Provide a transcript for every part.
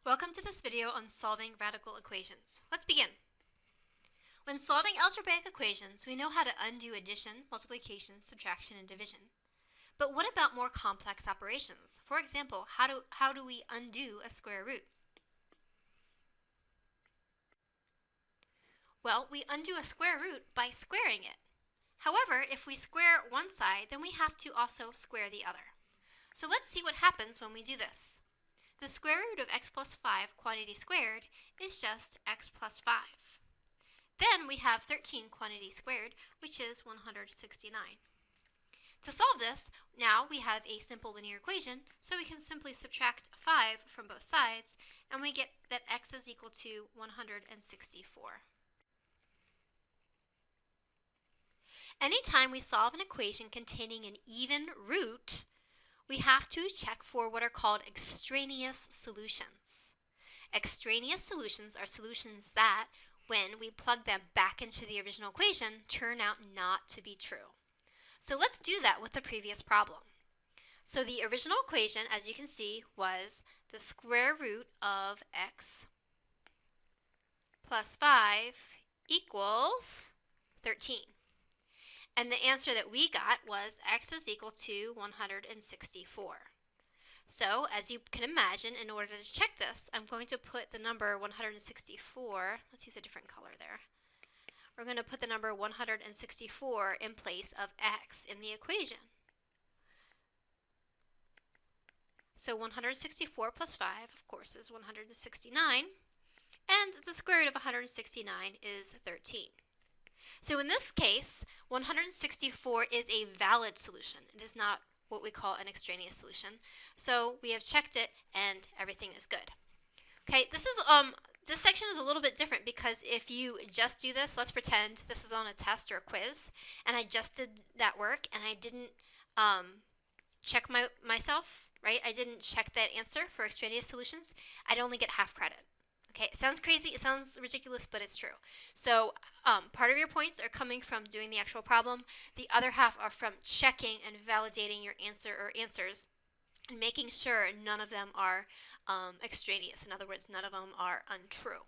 Welcome to this video on solving radical equations. Let's begin. When solving algebraic equations, we know how to undo addition, multiplication, subtraction, and division. But what about more complex operations? For example, how do we undo a square root? Well, we undo a square root by squaring it. However, if we square one side, then we have to also square the other. So let's see what happens when we do this. The square root of x plus 5 quantity squared is just x plus 5. Then we have 13 quantity squared, which is 169. To solve this, now we have a simple linear equation, so we can simply subtract 5 from both sides, and we get that x is equal to 164. Anytime we solve an equation containing an even root, we have to check for what are called extraneous solutions. Extraneous solutions are solutions that, when we plug them back into the original equation, turn out not to be true. So let's do that with the previous problem. So the original equation, as you can see, was the square root of x plus 5 equals 13. And the answer that we got was x is equal to 164. So, as you can imagine, in order to check this, I'm going to put the number 164, let's use a different color there. We're going to put the number 164 in place of x in the equation. So 164 plus 5, of course, is 169, and the square root of 169 is 13. So in this case, 164 is a valid solution. It is not what we call an extraneous solution. So we have checked it and everything is good. Okay, this section is a little bit different because if you just do this, let's pretend this is on a test or a quiz, and I just did that work and I didn't check myself, right? I didn't check that answer for extraneous solutions. I'd only get half credit. Okay, it sounds crazy, it sounds ridiculous, but it's true. So part of your points are coming from doing the actual problem. The other half are from checking and validating your answer or answers and making sure none of them are extraneous. In other words, none of them are untrue.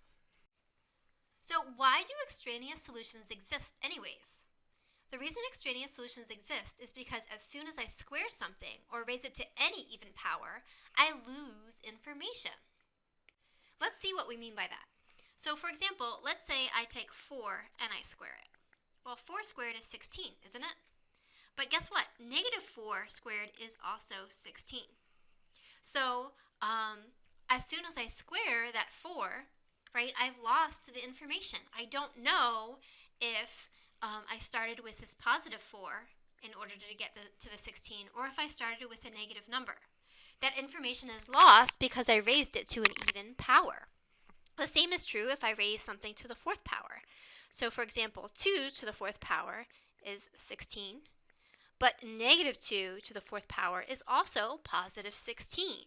So why do extraneous solutions exist anyways? The reason extraneous solutions exist is because as soon as I square something or raise it to any even power, I lose information. Let's see what we mean by that. So for example, let's say I take 4 and I square it. Well, 4 squared is 16, isn't it? But guess what? Negative 4 squared is also 16. So as soon as I square that 4, right, I've lost the information. I don't know if I started with this positive 4 in order to get to the 16, or if I started with a negative number. That information is lost because I raised it to an even power. The same is true if I raise something to the 4th power. So for example, 2 to the 4th power is 16, but negative 2 to the 4th power is also positive 16.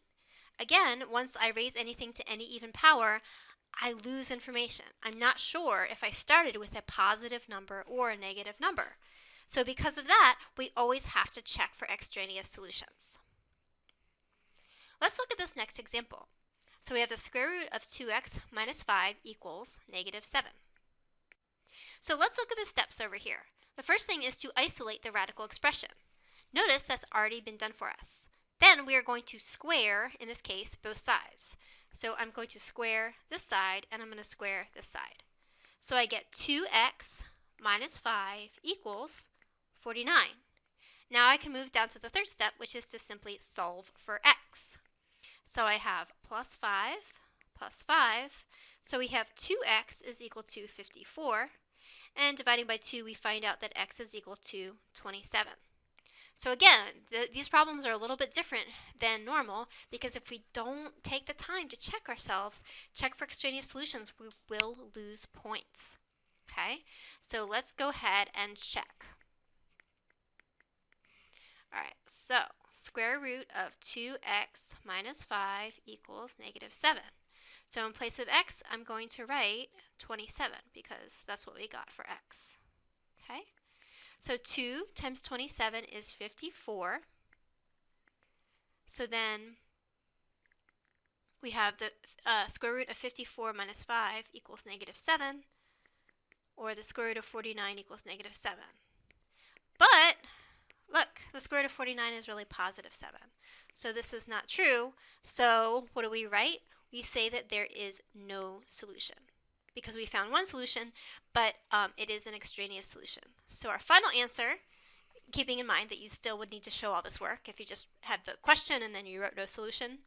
Again, once I raise anything to any even power, I lose information. I'm not sure if I started with a positive number or a negative number. So because of that, we always have to check for extraneous solutions. Let's look at this next example. So we have the square root of 2x minus 5 equals negative 7. So let's look at the steps over here. The first thing is to isolate the radical expression. Notice that's already been done for us. Then we are going to square, in this case, both sides. So I'm going to square this side and I'm going to square this side. So I get 2x minus 5 equals 49. Now I can move down to the third step, which is to simply solve for x. So I have plus 5 plus 5. So we have 2x is equal to 54. And dividing by 2, we find out that x is equal to 27. So again, these problems are a little bit different than normal because if we don't take the time to check ourselves, check for extraneous solutions, we will lose points. Okay, so let's go ahead and check. Alright, so square root of 2x minus 5 equals negative 7. So in place of x, I'm going to write 27 because that's what we got for x. Okay, so 2 times 27 is 54. So then we have the square root of 54 minus 5 equals negative 7, or the square root of 49 equals negative 7. But look, the square root of 49 is really positive 7. So this is not true. So what do we write? We say that there is no solution, because we found one solution, but it is an extraneous solution. So our final answer, keeping in mind that you still would need to show all this work. If you just had the question and then you wrote no solution,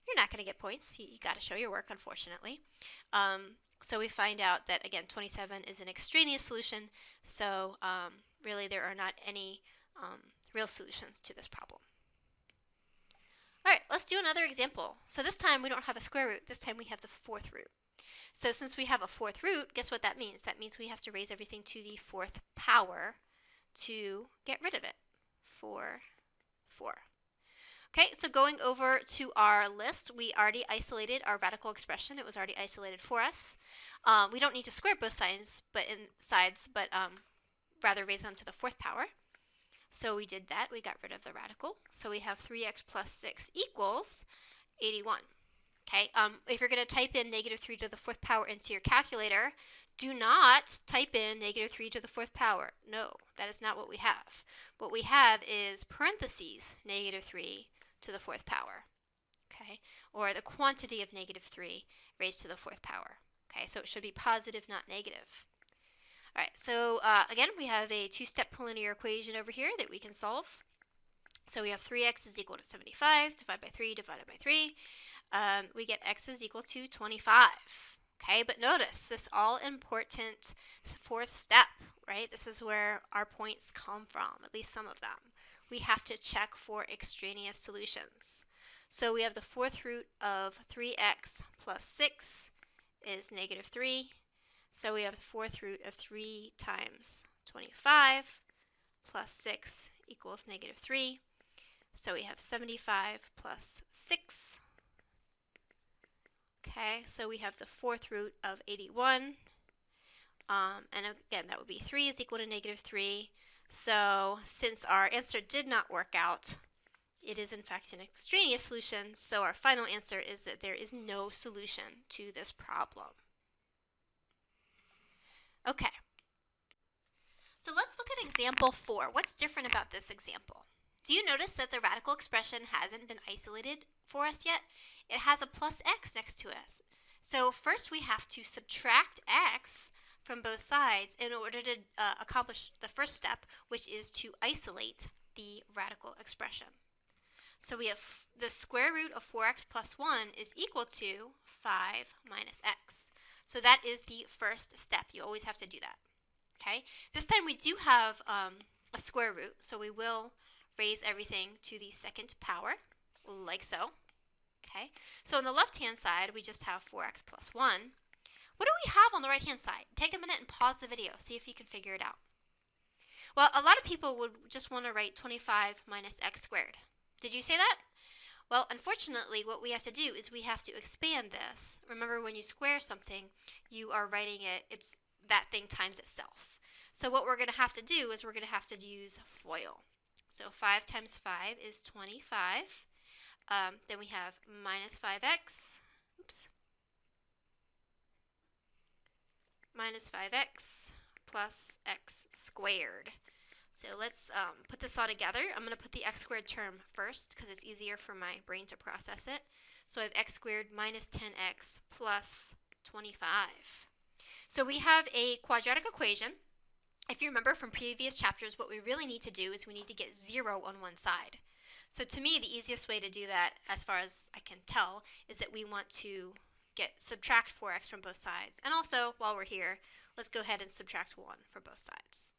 you're not going to get points. You got to show your work, unfortunately. So we find out that, again, 27 is an extraneous solution. So really there are not any real solutions to this problem. All right, let's do another example. So this time we don't have a square root. This time we have the fourth root. So since we have a fourth root, guess what that means? That means we have to raise everything to the fourth power to get rid of it. 4. Okay, so going over to our list, we already isolated our radical expression. It was already isolated for us. We don't need to square both sides, but rather raise them to the fourth power. So we did that. We got rid of the radical. So we have 3x plus 6 equals 81. Okay, if you're going to type in negative 3 to the fourth power into your calculator, do not type in negative 3 to the fourth power. No, that is not what we have. What we have is parentheses negative 3 to the fourth power. Okay, or the quantity of negative 3 raised to the fourth power. Okay, so it should be positive, not negative. All right, so again, we have a two-step linear equation over here that we can solve. So we have 3x is equal to 75, divided by 3, divided by 3. We get x is equal to 25. Okay, but notice this all-important fourth step, right? This is where our points come from, at least some of them. We have to check for extraneous solutions. So we have the fourth root of 3x plus 6 is negative 3. So we have the fourth root of 3 times 25 plus 6 equals negative 3. So we have 75 plus 6. Okay, so we have the fourth root of 81. And again, that would be 3 is equal to negative 3. So since our answer did not work out, it is in fact an extraneous solution. So our final answer is that there is no solution to this problem. Okay, so let's look at example 4. What's different about this example? Do you notice that the radical expression hasn't been isolated for us yet? It has a plus x next to us. So first we have to subtract x from both sides in order to accomplish the first step, which is to isolate the radical expression. So we have the square root of 4x plus 1 is equal to 5 minus x. So that is the first step. You always have to do that. Okay. This time we do have a square root, so we will raise everything to the second power, like so. Okay. So on the left-hand side, we just have 4x plus 1. What do we have on the right-hand side? Take a minute and pause the video. See if you can figure it out. Well, a lot of people would just want to write 25 minus x squared. Did you say that? Well, unfortunately, what we have to do is we have to expand this. Remember, when you square something, you are writing it, it's that thing times itself. So what we're going to have to do is we're going to have to use FOIL. So 5 times 5 is 25. Then we have minus 5x. Oops. Minus 5x plus x squared. So let's put this all together. I'm going to put the x squared term first because it's easier for my brain to process it. So I have x squared minus 10x plus 25. So we have a quadratic equation. If you remember from previous chapters, what we really need to do is we need to get 0 on one side. So to me, the easiest way to do that, as far as I can tell, is that we want to subtract 4x from both sides. And also, while we're here, let's go ahead and subtract 1 from both sides.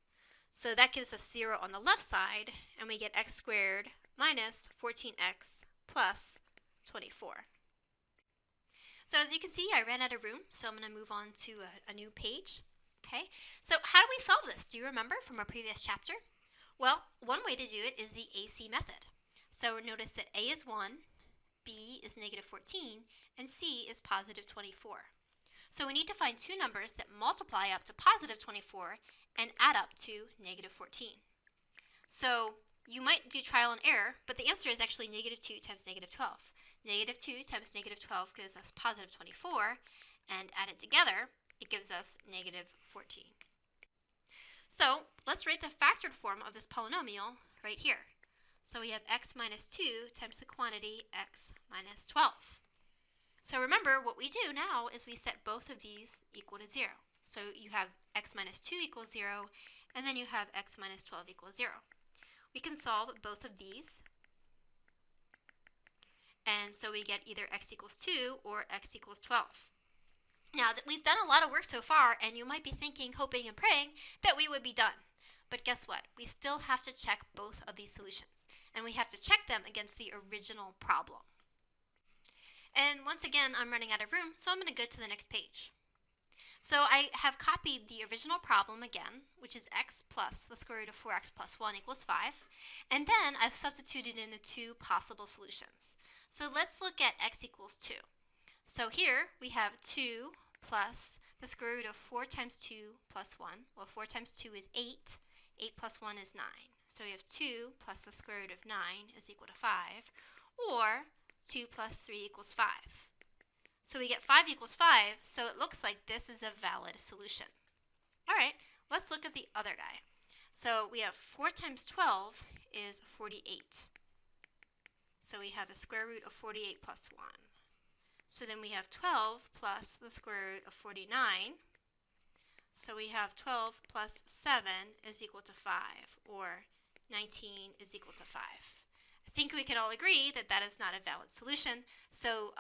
So that gives us 0 on the left side, and we get x squared minus 14x plus 24. So as you can see, I ran out of room, so I'm going to move on to a new page. Okay, so how do we solve this? Do you remember from our previous chapter? Well, one way to do it is the AC method. So notice that A is 1, B is negative 14, and C is positive 24. So we need to find two numbers that multiply up to positive 24 and add up to negative 14. So you might do trial and error, but the answer is actually negative 2 times negative 12. Negative 2 times negative 12 gives us positive 24, and added together, it gives us negative 14. So let's write the factored form of this polynomial right here. So we have x minus 2 times the quantity x minus 12. So remember, what we do now is we set both of these equal to 0. So you have x minus 2 equals 0, and then you have x minus 12 equals 0. We can solve both of these, and so we get either x equals 2 or x equals 12. Now, we've done a lot of work so far, and you might be thinking, hoping, and praying that we would be done. But guess what? We still have to check both of these solutions, and we have to check them against the original problem. And once again, I'm running out of room, so I'm going to go to the next page. So I have copied the original problem again, which is x plus the square root of 4x plus 1 equals 5. And then I've substituted in the two possible solutions. So let's look at x equals 2. So here we have 2 plus the square root of 4 times 2 plus 1. Well, 4 times 2 is 8. 8 plus 1 is 9. So we have 2 plus the square root of 9 is equal to 5. Or 2 plus 3 equals 5. So we get 5 equals 5, so it looks like this is a valid solution. All right, let's look at the other guy. So we have 4 times 12 is 48. So we have the square root of 48 plus 1. So then we have 12 plus the square root of 49. So we have 12 plus 7 is equal to 5, or 19 is equal to 5. I think we can all agree that that is not a valid solution, so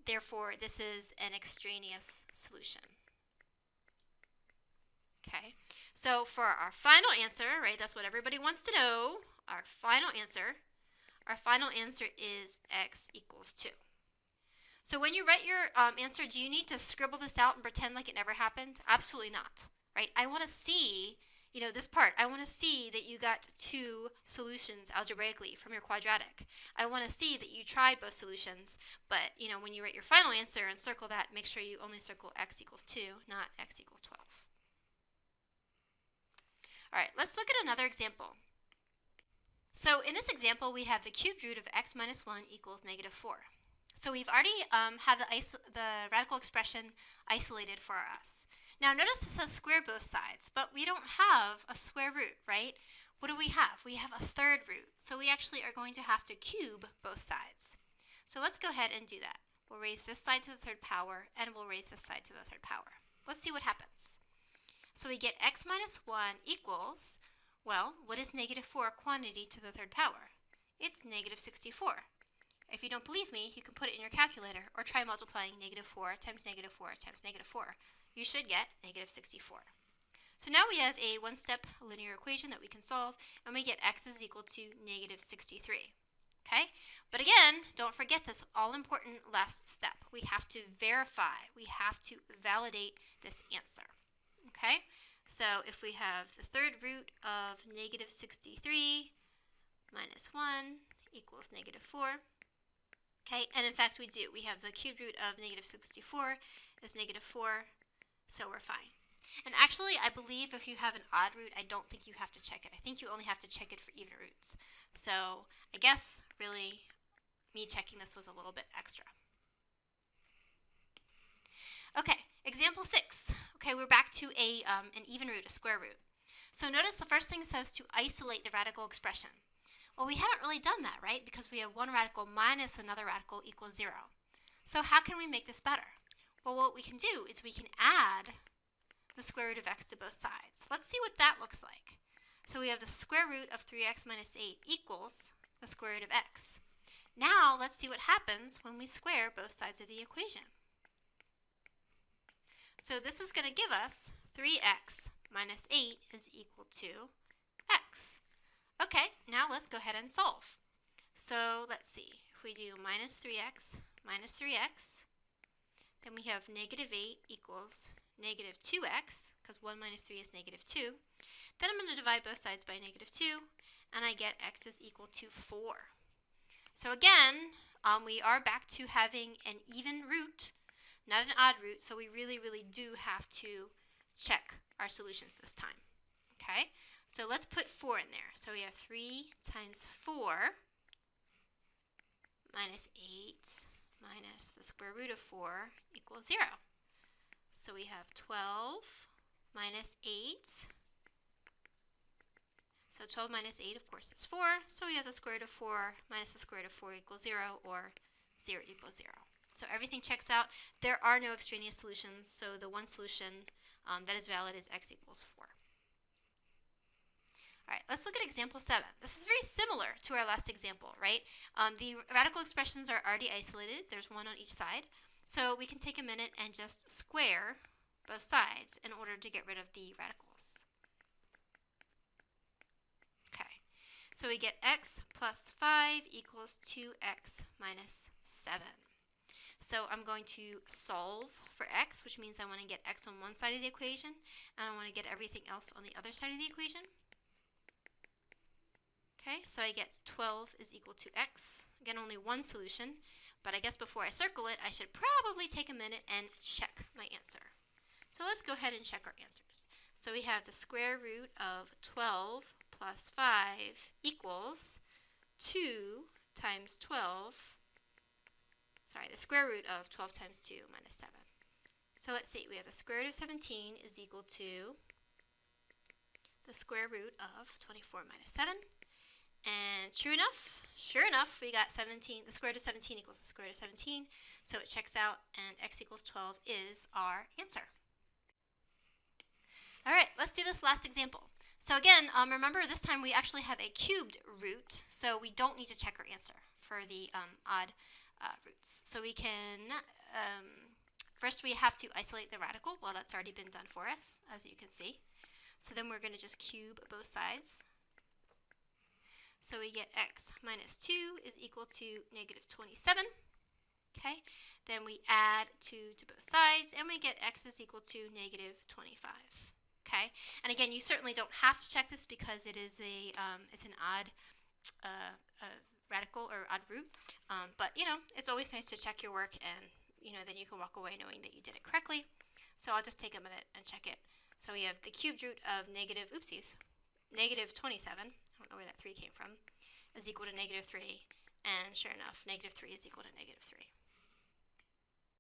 therefore this is an extraneous solution. Okay, so for our final answer, right, that's what everybody wants to know, our final answer is x equals 2. So when you write your answer, do you need to scribble this out and pretend like it never happened? Absolutely not, right? I want to see, this part. I want to see that you got two solutions algebraically from your quadratic. I want to see that you tried both solutions, but, when you write your final answer and circle that, make sure you only circle x equals 2, not x equals 12. All right, let's look at another example. So in this example, we have the cubed root of x minus 1 equals negative 4. So we've already have the radical expression isolated for us. Now notice it says square both sides, but we don't have a square root, right? What do we have? We have a third root. So we actually are going to have to cube both sides. So let's go ahead and do that. We'll raise this side to the third power, and we'll raise this side to the third power. Let's see what happens. So we get x minus 1 equals, well, what is negative 4 quantity to the third power? It's negative 64. If you don't believe me, you can put it in your calculator or try multiplying negative 4 times negative 4 times negative 4. You should get negative 64. So now we have a one-step linear equation that we can solve, and we get x is equal to negative 63. Okay? But again, don't forget this all-important last step. We have to verify. We have to validate this answer. Okay? So if we have the third root of negative 63 minus 1 equals negative 4, okay, and in fact we do. We have the cubed root of negative 64 is negative 4, so we're fine. And actually, I believe if you have an odd root, I don't think you have to check it. I think you only have to check it for even roots. So I guess, really, me checking this was a little bit extra. Okay, example 6. Okay, we're back to an even root, a square root. So notice the first thing says to isolate the radical expression. Well, we haven't really done that, right? Because we have one radical minus another radical equals 0. So how can we make this better? Well, what we can do is we can add the square root of x to both sides. Let's see what that looks like. So we have the square root of 3x minus 8 equals the square root of x. Now let's see what happens when we square both sides of the equation. So this is going to give us 3x minus 8 is equal to x. Okay, now let's go ahead and solve. So let's see, if we do minus 3x, then we have negative 8 equals negative 2x, because 1 minus 3 is negative 2. Then I'm going to divide both sides by negative 2, and I get x is equal to 4. So again, we are back to having an even root, not an odd root, so we really, really do have to check our solutions this time. Okay? So let's put 4 in there. So we have 3 times 4 minus 8 minus the square root of 4 equals 0. So we have 12 minus 8. So 12 minus 8, of course, is 4. So we have the square root of 4 minus the square root of 4 equals 0, or 0 equals 0. So everything checks out. There are no extraneous solutions, so the one solution that is valid is x equals 4. All right, let's look at example 7. This is very similar to our last example, right? The radical expressions are already isolated. There's one on each side. So we can take a minute and just square both sides in order to get rid of the radicals. Okay, so we get x plus 5 equals 2x minus 7. So I'm going to solve for x, which means I want to get x on one side of the equation, and I want to get everything else on the other side of the equation. Okay, so I get 12 is equal to x. Again, only one solution, but I guess before I circle it, I should probably take a minute and check my answer. So let's go ahead and check our answers. So we have the square root of 12 plus 5 equals 2 times 12. Sorry, the square root of 12 times 2 minus 7. So let's see, we have the square root of 17 is equal to the square root of 24 minus 7. And sure enough, we got 17. The square root of 17 equals the square root of 17. So it checks out, and x equals 12 is our answer. All right, let's do this last example. So again, remember this time we actually have a cubed root, so we don't need to check our answer for the odd roots. So we can, first we have to isolate the radical. Well, that's already been done for us, as you can see. So then we're going to just cube both sides. So we get x minus 2 is equal to negative 27. Okay, then we add 2 to both sides, and we get x is equal to negative 25. Okay, and again, you certainly don't have to check this because it is it's an odd radical or odd root. But you know, it's always nice to check your work, and then you can walk away knowing that you did it correctly. So I'll just take a minute and check it. So we have the cubed root of negative 27. I don't know where that 3 came from, is equal to negative 3, and sure enough, negative 3 is equal to negative 3.